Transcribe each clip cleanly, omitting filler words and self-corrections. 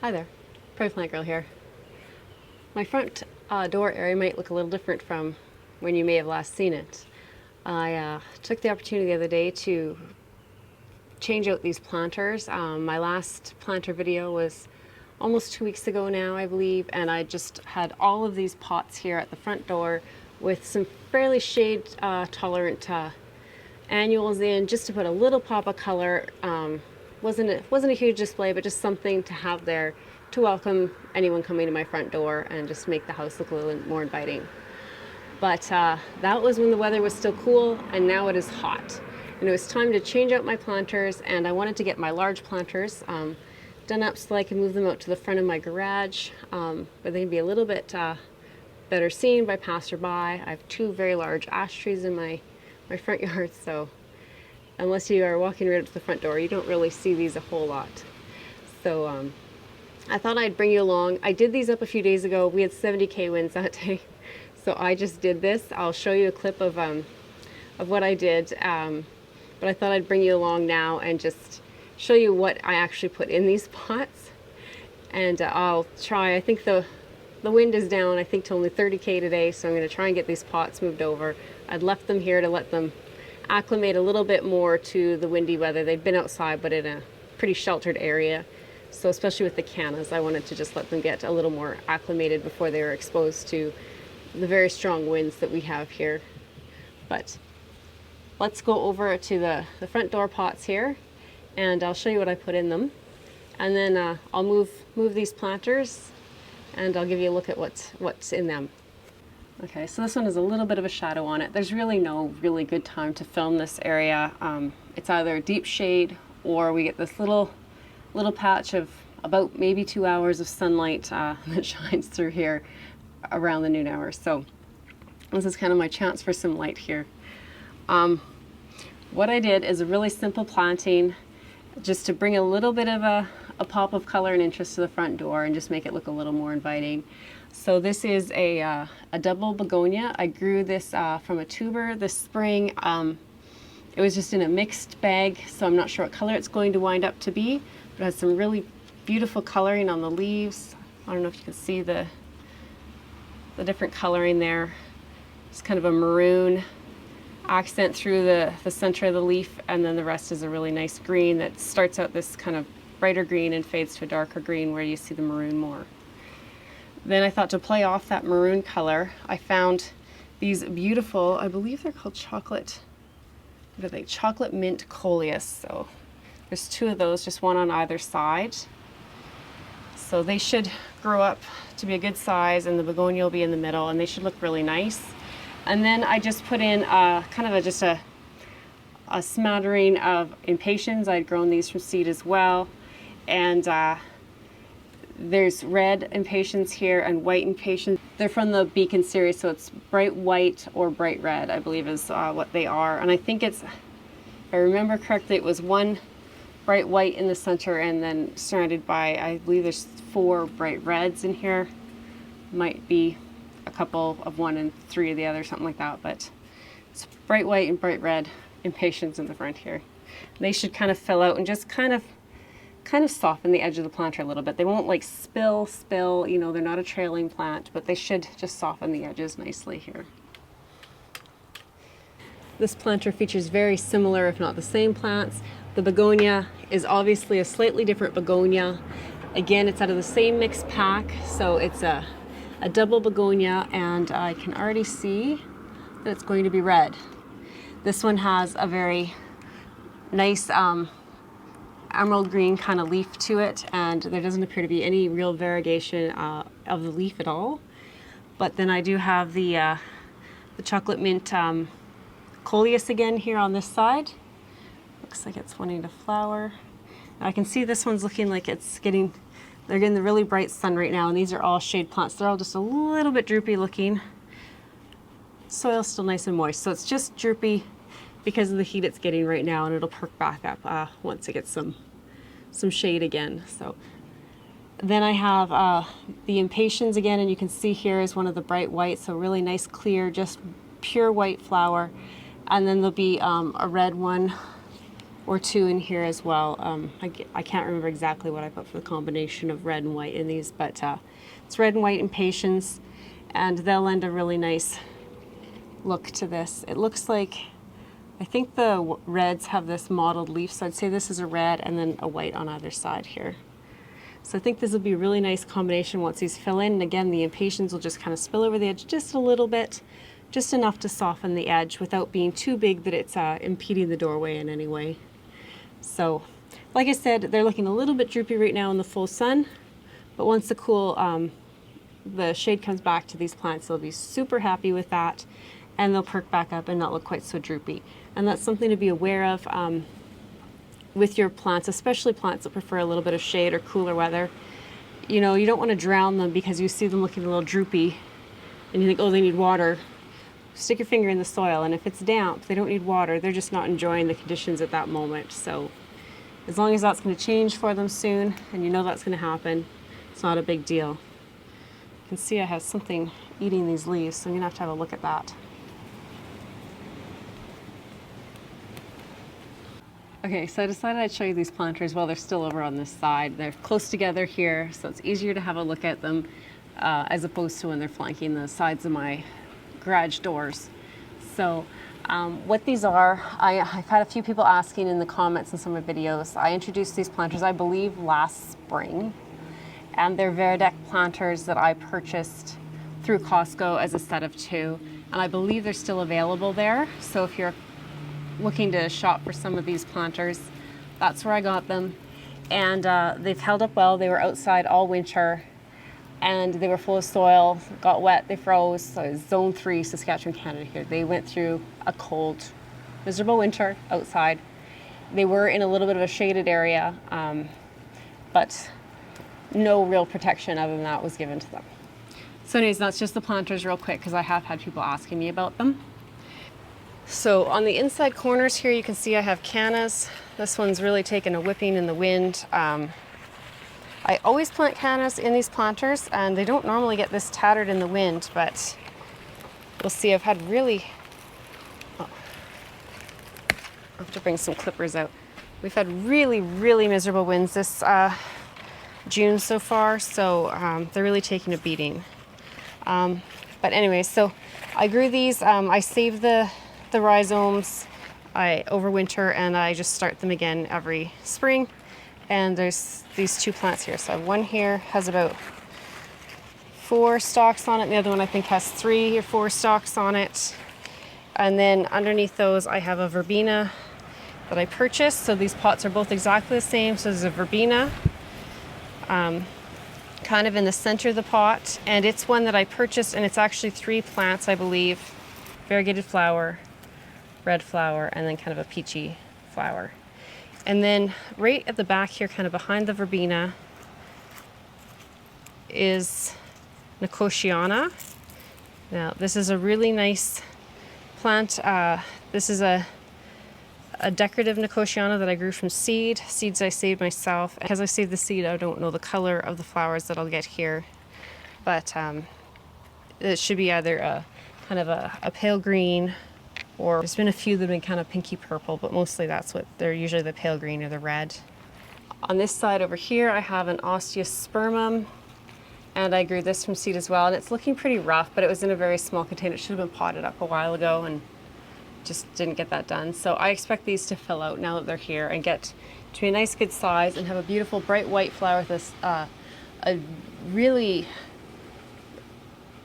Hi there, Prairie Plant Girl here. My front door area might look a little different from when you may have last seen it. I took the opportunity the other day to change out these planters. My last planter video was almost 2 weeks ago now, I believe, and I just had all of these pots here at the front door with some fairly shade tolerant annuals in, just to put a little pop of color. Wasn't a huge display, but just something to have there to welcome anyone coming to my front door and just make the house look a little more inviting. But that was when the weather was still cool, and now it is hot. And it was time to change out my planters, and I wanted to get my large planters done up so I can move them out to the front of my garage, where they can be a little bit better seen by passerby. I have two very large ash trees in my front yard, so unless you are walking right up to the front door, you don't really see these a whole lot. So I thought I'd bring you along. I did these up a few days ago. We had 70K winds that day, so I just did this. I'll show you a clip of what I did, but I thought I'd bring you along now and just show you what I actually put in these pots. And I'll try, I think the wind is down, I think to only 30K today, so I'm going to try and get these pots moved over. I'd left them here to let them acclimate a little bit more to the windy weather. They've been outside, but in a pretty sheltered area. So especially with the cannas, I wanted to just let them get a little more acclimated before they were exposed to the very strong winds that we have here. But let's go over to the front door pots here, and I'll show you what I put in them. And then I'll move these planters, and I'll give you a look at what's in them. Okay, so this one has a little bit of a shadow on it. There's really no really good time to film this area. It's either deep shade, or we get this little patch of about maybe 2 hours of sunlight that shines through here around the noon hour. So this is kind of my chance for some light here. What I did is a really simple planting, just to bring a little bit of a pop of color and interest to the front door and just make it look a little more inviting. So this is a double begonia. I grew this from a tuber this spring. It was just in a mixed bag, so I'm not sure what color it's going to wind up to be, but it has some really beautiful coloring on the leaves. I don't know if you can see the different coloring there. It's kind of a maroon accent through the center of the leaf, and then the rest is a really nice green that starts out this kind of brighter green and fades to a darker green where you see the maroon more. Then I thought, to play off that maroon color, I found these beautiful, I believe they're called chocolate mint coleus. So there's two of those, just one on either side. So they should grow up to be a good size, and the begonia will be in the middle, and they should look really nice. And then I just put in kind of just a smattering of impatiens. I'd grown these from seed as well. And there's red impatiens here and white impatiens. They're from the Beacon series, so it's bright white or bright red, I believe is what they are. And I think it's, if I remember correctly, it was one bright white in the center, and then surrounded by, I believe there's 4 bright reds in here. Might be a couple of one and 3 of the other, something like that, but it's bright white and bright red impatiens in the front here. They should kind of fill out and just kind of soften the edge of the planter a little bit. They won't like spill, you know, they're not a trailing plant, but they should just soften the edges nicely here. This planter features very similar, if not the same plants. The begonia is obviously a slightly different begonia. Again, it's out of the same mixed pack, so it's a double begonia, and I can already see that it's going to be red. This one has a very nice emerald green kind of leaf to it, and there doesn't appear to be any real variegation of the leaf at all. But then I do have the chocolate mint coleus again here on this side. Looks like it's wanting to flower. I can see this one's looking like they're getting the really bright sun right now, and these are all shade plants. They're all just a little bit droopy looking. Soil's still nice and moist, so it's just droopy because of the heat it's getting right now, and it'll perk back up once it gets some shade again. So then I have the impatiens again, and you can see here is one of the bright whites, so really nice clear, just pure white flower. And then there'll be a red one or two in here as well. I can't remember exactly what I put for the combination of red and white in these, but it's red and white impatiens, and they'll lend a really nice look to this. It looks like, I think the reds have this mottled leaf, so I'd say this is a red and then a white on either side here. So I think this will be a really nice combination once these fill in. And again, the impatiens will just kind of spill over the edge just a little bit, just enough to soften the edge without being too big that it's impeding the doorway in any way. So, like I said, they're looking a little bit droopy right now in the full sun, but once the shade comes back to these plants, they'll be super happy with that, and they'll perk back up and not look quite so droopy. And that's something to be aware of with your plants, especially plants that prefer a little bit of shade or cooler weather. You know, you don't want to drown them because you see them looking a little droopy and you think, oh, they need water. Stick your finger in the soil, and if it's damp, they don't need water. They're just not enjoying the conditions at that moment. So as long as that's going to change for them soon, and you know that's going to happen, it's not a big deal. You can see I have something eating these leaves, so I'm going to have a look at that. Okay, so I decided I'd show you these planters while they're still over on this side. They're close together here, so it's easier to have a look at them as opposed to when they're flanking the sides of my garage doors. So what these are, I've had a few people asking in the comments in some of my videos. I introduced these planters, I believe, last spring, and they're Verdec planters that I purchased through Costco as a set of 2, and I believe they're still available there. So if you're looking to shop for some of these planters, that's where I got them. And they've held up well. They were outside all winter, and they were full of soil, got wet, they froze. So it's Zone 3, Saskatchewan, Canada here. They went through a cold, miserable winter outside. They were in a little bit of a shaded area, but no real protection other than that was given to them. So anyways, that's just the planters real quick, because I have had people asking me about them. So on the inside corners here, you can see I have cannas. This one's really taken a whipping in the wind. I always plant cannas in these planters, and they don't normally get this tattered in the wind, but we'll see. I've had really, I'll have to bring some clippers out. We've had really, really miserable winds this June so far, so they're really taking a beating. But anyway, so I grew these. I saved the rhizomes. I overwinter, and I just start them again every spring. And there's these 2 plants here. So I have one here, has about 4 stalks on it. The other one I think has 3 or 4 stalks on it. And then underneath those I have a verbena that I purchased. So these pots are both exactly the same. So there's a verbena kind of in the center of the pot, and it's one that I purchased, and it's actually 3 plants, I believe. Variegated flower, red flower, and then kind of a peachy flower. And then right at the back here, kind of behind the verbena, is Nicotiana. Now this is a really nice plant. This is a decorative Nicotiana that I grew from seeds I saved myself. Because I saved the seed, I don't know the color of the flowers that I'll get here, but it should be either a kind of a pale green, or there's been a few that have been kind of pinky purple, but mostly that's what they're usually, the pale green or the red. On this side over here, I have an osteospermum, and I grew this from seed as well, and it's looking pretty rough, but it was in a very small container. It should have been potted up a while ago, and just didn't get that done. So I expect these to fill out now that they're here and get to be a nice good size and have a beautiful bright white flower with this a really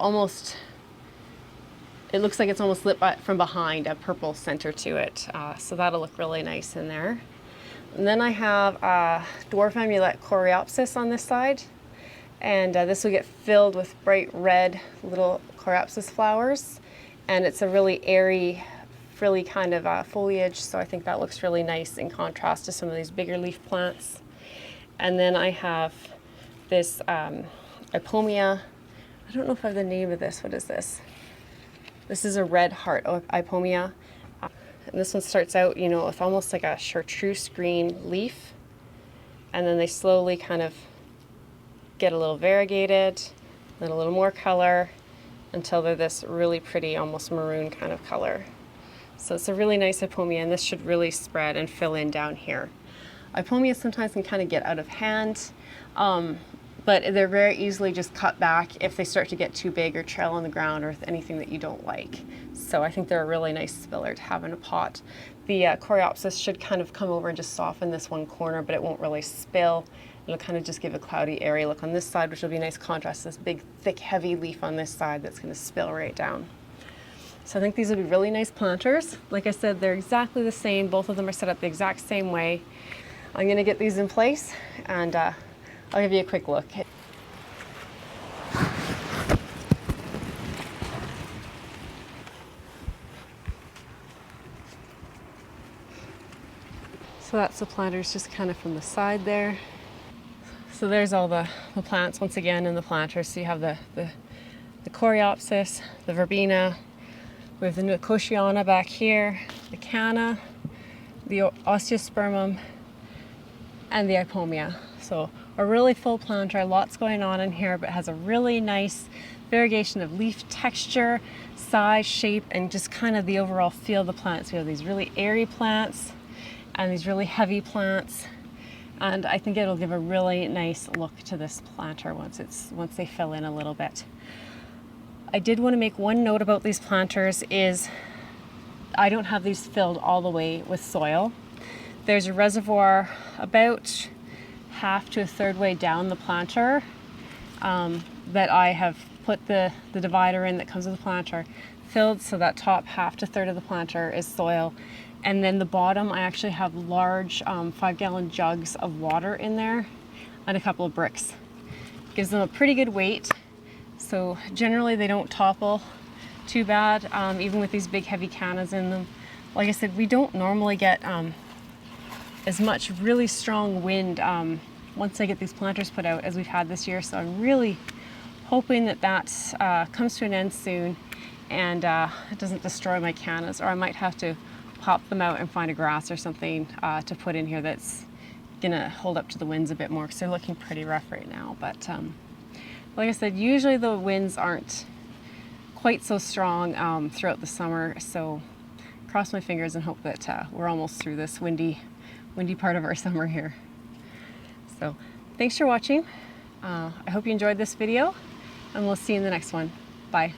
almost, it looks like it's almost lit from behind, a purple center to it. So that'll look really nice in there. And then I have dwarf amulet coreopsis on this side, and this will get filled with bright red little coreopsis flowers, and it's a really airy, frilly kind of foliage, so I think that looks really nice in contrast to some of these bigger leaf plants. And then I have this Ipomia. I don't know if I have the name of this. What is this? This is a red heart Ipomia. And this one starts out, you know, with almost like a chartreuse green leaf, and then they slowly kind of get a little variegated, then a little more color, until they're this really pretty, almost maroon kind of color. So it's a really nice ipomia, and this should really spread and fill in down here. Ipomias sometimes can kind of get out of hand, but they're very easily just cut back if they start to get too big or trail on the ground or anything that you don't like. So I think they're a really nice spiller to have in a pot. The coreopsis should kind of come over and just soften this one corner, but it won't really spill. It'll kind of just give a cloudy, airy look on this side, which will be a nice contrast to this big, thick, heavy leaf on this side that's going to spill right down. So I think these would be really nice planters. Like I said, they're exactly the same. Both of them are set up the exact same way. I'm going to get these in place, and I'll give you a quick look. So that's the planters just kind of from the side there. So there's all the plants once again in the planters. So you have the coreopsis, the verbena, we have the nicotiana back here, the canna, the osteospermum, and the ipomia. So a really full planter, lots going on in here, but has a really nice variegation of leaf texture, size, shape, and just kind of the overall feel of the plants. We have these really airy plants and these really heavy plants, and I think it'll give a really nice look to this planter once they fill in a little bit. I did want to make one note about these planters is I don't have these filled all the way with soil. There's a reservoir about half to a third way down the planter that I have put the divider in that comes with the planter, filled so that top half to third of the planter is soil. And then the bottom, I actually have large 5-gallon jugs of water in there and a couple of bricks. Gives them a pretty good weight. So generally they don't topple too bad, even with these big heavy cannas in them. Like I said, we don't normally get as much really strong wind once I get these planters put out as we've had this year. So I'm really hoping that comes to an end soon and it doesn't destroy my cannas, or I might have to pop them out and find a grass or something to put in here that's gonna hold up to the winds a bit more, because they're looking pretty rough right now. But like I said, usually the winds aren't quite so strong throughout the summer, so cross my fingers and hope that we're almost through this windy part of our summer here. So thanks for watching. I hope you enjoyed this video, and we'll see you in the next one. Bye.